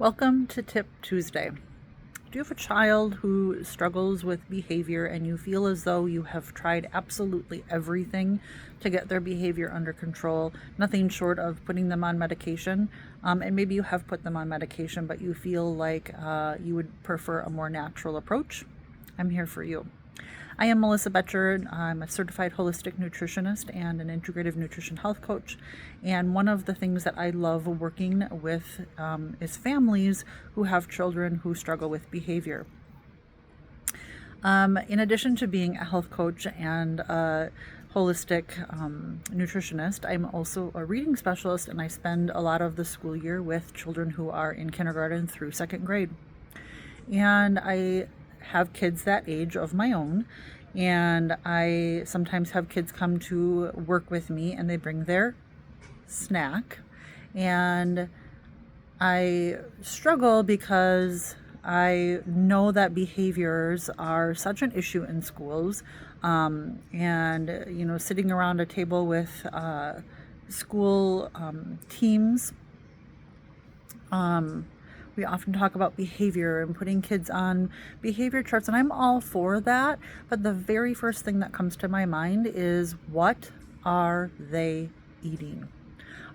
Welcome to Tip Tuesday. Do you have a child who struggles with behavior and you feel as though you have tried absolutely everything to get their behavior under control, nothing short of putting them on medication? And maybe you have put them on medication, but you feel like you would prefer a more natural approach? I'm here for you. I am Melissa Betcher. I'm a certified holistic nutritionist and an integrative nutrition health coach. And one of the things that I love working with is families who have children who struggle with behavior. In addition to being a health coach and a holistic nutritionist, I'm also a reading specialist, and I spend a lot of the school year with children who are in kindergarten through second grade. And I have kids that age of my own, and I sometimes have kids come to work with me and they bring their snack, and I struggle because I know that behaviors are such an issue in schools, and sitting around a table with school teams, we often talk about behavior and putting kids on behavior charts, and I'm all for that. But the very first thing that comes to my mind is, what are they eating?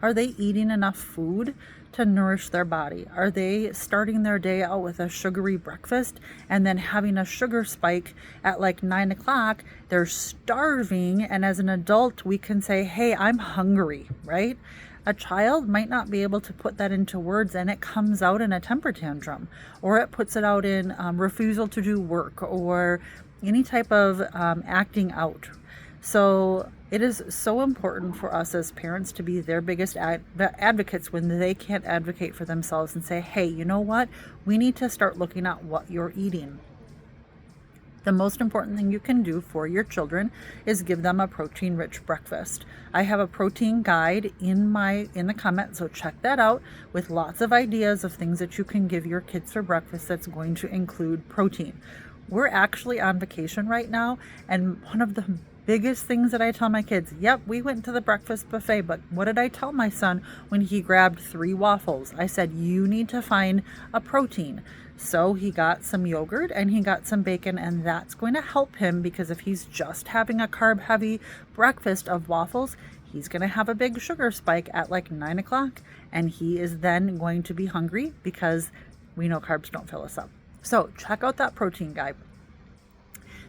Are they eating enough food to nourish their body? Are they starting their day out with a sugary breakfast and then having a sugar spike at like 9 o'clock? They're starving, and as an adult, we can say, hey, I'm hungry, right? A child might not be able to put that into words, and it comes out in a temper tantrum, or it puts it out in refusal to do work, or any type of acting out. So it is so important for us as parents to be their biggest advocates when they can't advocate for themselves, and say, hey, you know what? We need to start looking at what you're eating. The most important thing you can do for your children is give them a protein-rich breakfast. I have a protein guide in the comments, so check that out, with lots of ideas of things that you can give your kids for breakfast that's going to include protein. We're actually on vacation right now, and one of the biggest things that I tell my kids, yep, we went to the breakfast buffet, but what did I tell my son when he grabbed 3 waffles? I said, you need to find a protein. So he got some yogurt and he got some bacon, and that's going to help him, because if he's just having a carb heavy breakfast of waffles, he's going to have a big sugar spike at like 9 o'clock, and he is then going to be hungry, because we know carbs don't fill us up. So check out that protein guide.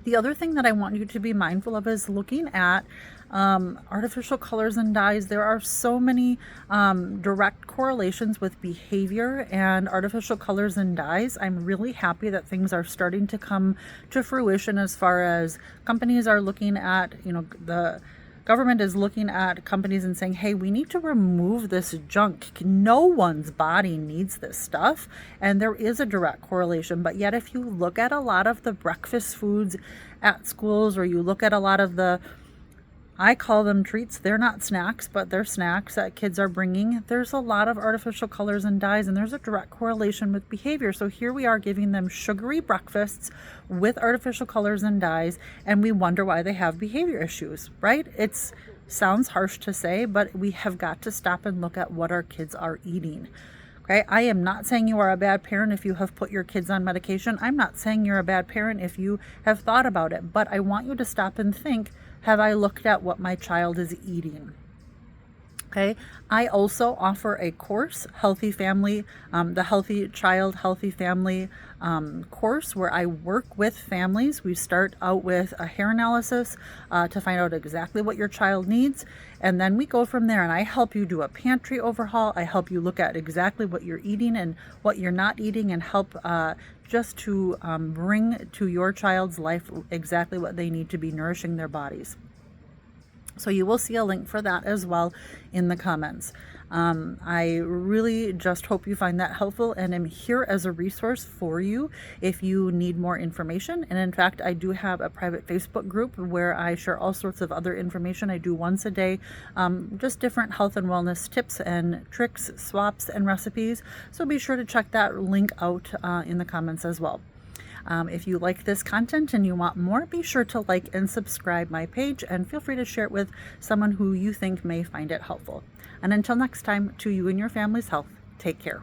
The other thing that I want you to be mindful of is looking at artificial colors and dyes. There are so many direct correlations with behavior and artificial colors and dyes. I'm really happy that things are starting to come to fruition, as far as companies are looking at, the government is looking at companies and saying, hey, we need to remove this junk. No one's body needs this stuff. And there is a direct correlation. But yet, if you look at a lot of the breakfast foods at schools, or you look at a lot of the, I call them treats, they're not snacks, but they're snacks that kids are bringing, there's a lot of artificial colors and dyes, and there's a direct correlation with behavior. So here we are giving them sugary breakfasts with artificial colors and dyes, and we wonder why they have behavior issues, right? It sounds harsh to say, but we have got to stop and look at what our kids are eating. Okay, I am not saying you are a bad parent if you have put your kids on medication. I'm not saying you're a bad parent if you have thought about it, but I want you to stop and think, have I looked at what my child is eating? Okay, I also offer a course, Healthy Family, the Healthy Child, Healthy Family course, where I work with families. We start out with a hair analysis to find out exactly what your child needs, and then we go from there, and I help you do a pantry overhaul. I help you look at exactly what you're eating and what you're not eating, and help just to bring to your child's life exactly what they need to be nourishing their bodies. So you will see a link for that as well in the comments. I really just hope you find that helpful, and I'm here as a resource for you if you need more information. And in fact, I do have a private Facebook group where I share all sorts of other information. I do once a day, just different health and wellness tips and tricks, swaps, and recipes. So be sure to check that link out in the comments as well. If you like this content and you want more, be sure to like and subscribe my page, and feel free to share it with someone who you think may find it helpful. And until next time, to you and your family's health, take care.